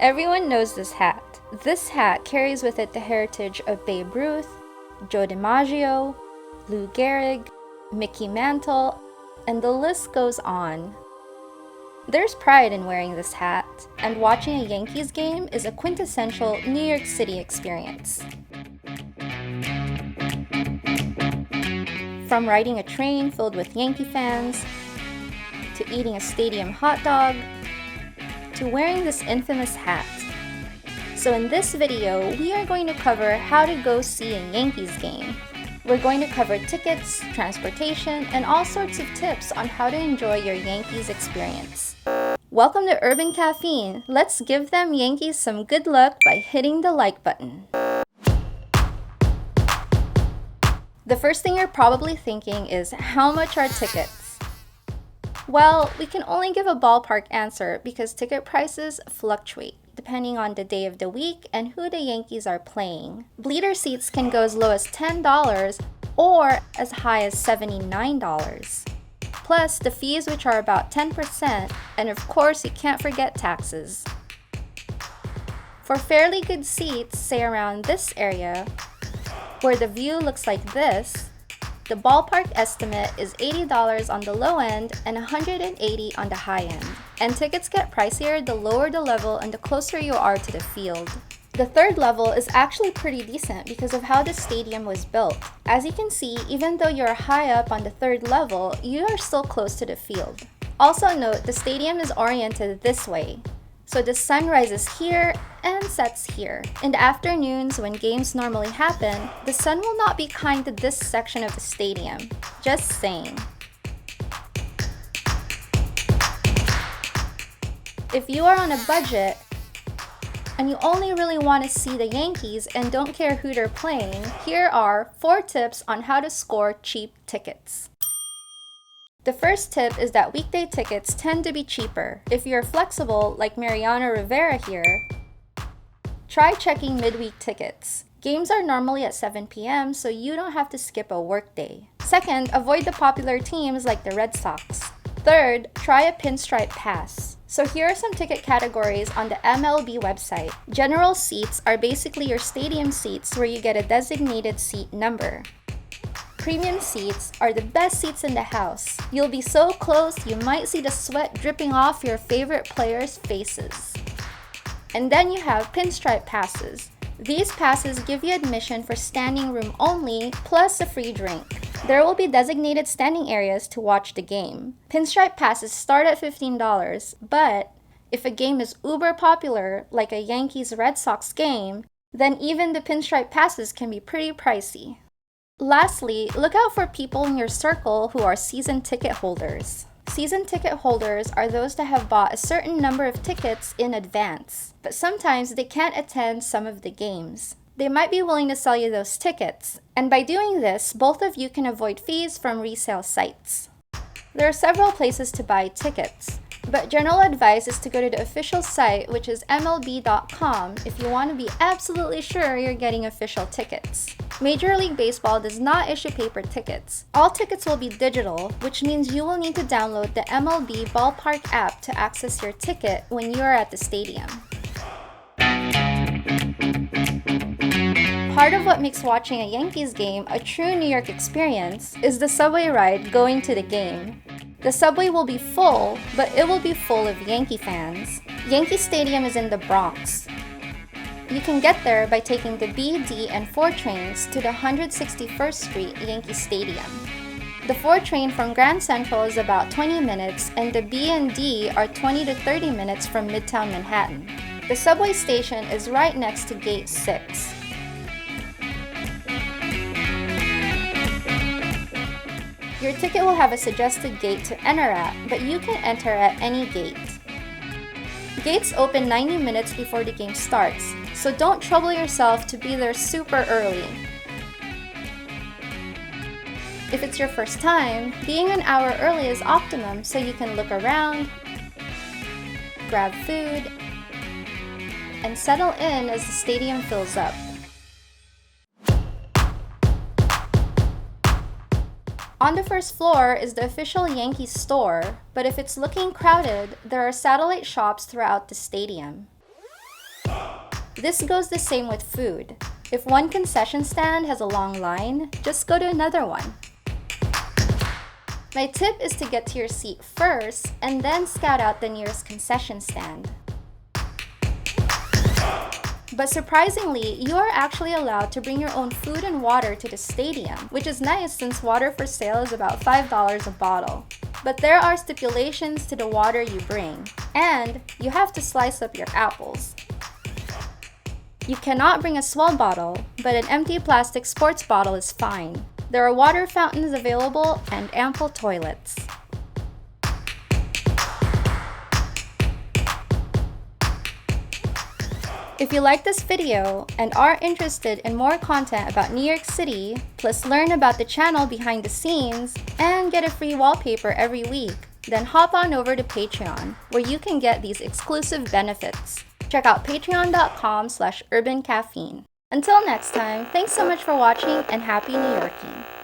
Everyone knows this hat. This hat carries with it the heritage of Babe Ruth, Joe DiMaggio, Lou Gehrig, Mickey Mantle, and the list goes on. There's pride in wearing this hat, and watching a Yankees game is a quintessential New York City experience. From riding a train filled with Yankee fans, to eating a stadium hot dog, to wearing this infamous hat. So in this video, we are going to cover how to go see a Yankees game. We're going to cover tickets, transportation, and all sorts of tips on how to enjoy your Yankees experience. Welcome to Urban Caffeine. Let's give them Yankees some good luck by hitting the like button. The first thing you're probably thinking is, how much are tickets? Well, we can only give a ballpark answer because ticket prices fluctuate depending on the day of the week and who the Yankees are playing. Bleeder seats can go as low as $10 or as high as $79. Plus the fees, which are about 10%, and of course you can't forget taxes. For fairly good seats, say around this area, where the view looks like this, the ballpark estimate is $80 on the low end and $180 on the high end. And tickets get pricier the lower the level and the closer you are to the field. The third level is actually pretty decent because of how the stadium was built. As you can see, even though you're high up on the third level, you are still close to the field. Also note, the stadium is oriented this way. So the sun rises here and sets here. In the afternoons, when games normally happen, the sun will not be kind to this section of the stadium. Just saying. If you are on a budget, and you only really want to see the Yankees and don't care who they're playing, here are 4 tips on how to score cheap tickets. The first tip is that weekday tickets tend to be cheaper. If you're flexible, like Mariano Rivera here, try checking midweek tickets. Games are normally at 7 p.m., so you don't have to skip a workday. Second, avoid the popular teams like the Red Sox. Third, try a pinstripe pass. So here are some ticket categories on the MLB website. General seats are basically your stadium seats where you get a designated seat number. Premium seats are the best seats in the house. You'll be so close you might see the sweat dripping off your favorite players' faces. And then you have pinstripe passes. These passes give you admission for standing room only, plus a free drink. There will be designated standing areas to watch the game. Pinstripe passes start at $15, but if a game is uber popular, like a Yankees-Red Sox game, then even the pinstripe passes can be pretty pricey. Lastly, look out for people in your circle who are season ticket holders. Season ticket holders are those that have bought a certain number of tickets in advance, but sometimes they can't attend some of the games. They might be willing to sell you those tickets, and by doing this, both of you can avoid fees from resale sites. There are several places to buy tickets, but general advice is to go to the official site, which is MLB.com, if you want to be absolutely sure you're getting official tickets. Major League Baseball does not issue paper tickets. All tickets will be digital, which means you will need to download the MLB Ballpark app to access your ticket when you are at the stadium. Part of what makes watching a Yankees game a true New York experience is the subway ride going to the game. The subway will be full, but it will be full of Yankee fans. Yankee Stadium is in the Bronx. You can get there by taking the B, D, and 4 trains to the 161st Street Yankee Stadium. The 4 train from Grand Central is about 20 minutes, and the B and D are 20 to 30 minutes from Midtown Manhattan. The subway station is right next to Gate 6. Your ticket will have a suggested gate to enter at, but you can enter at any gate. Gates open 90 minutes before the game starts, so don't trouble yourself to be there super early. If it's your first time, being an hour early is optimum so you can look around, grab food, and settle in as the stadium fills up. On the first floor is the official Yankees store, but if it's looking crowded, there are satellite shops throughout the stadium. This goes the same with food. If one concession stand has a long line, just go to another one. My tip is to get to your seat first and then scout out the nearest concession stand. But surprisingly, you are actually allowed to bring your own food and water to the stadium, which is nice since water for sale is about $5 a bottle. But there are stipulations to the water you bring, and you have to slice up your apples. You cannot bring a swell bottle, but an empty plastic sports bottle is fine. There are water fountains available and ample toilets. If you like this video and are interested in more content about New York City, plus learn about the channel behind the scenes, and get a free wallpaper every week, then hop on over to Patreon, where you can get these exclusive benefits. Check out patreon.com/urbancaffeine. Until next time, thanks so much for watching and happy New Yorking!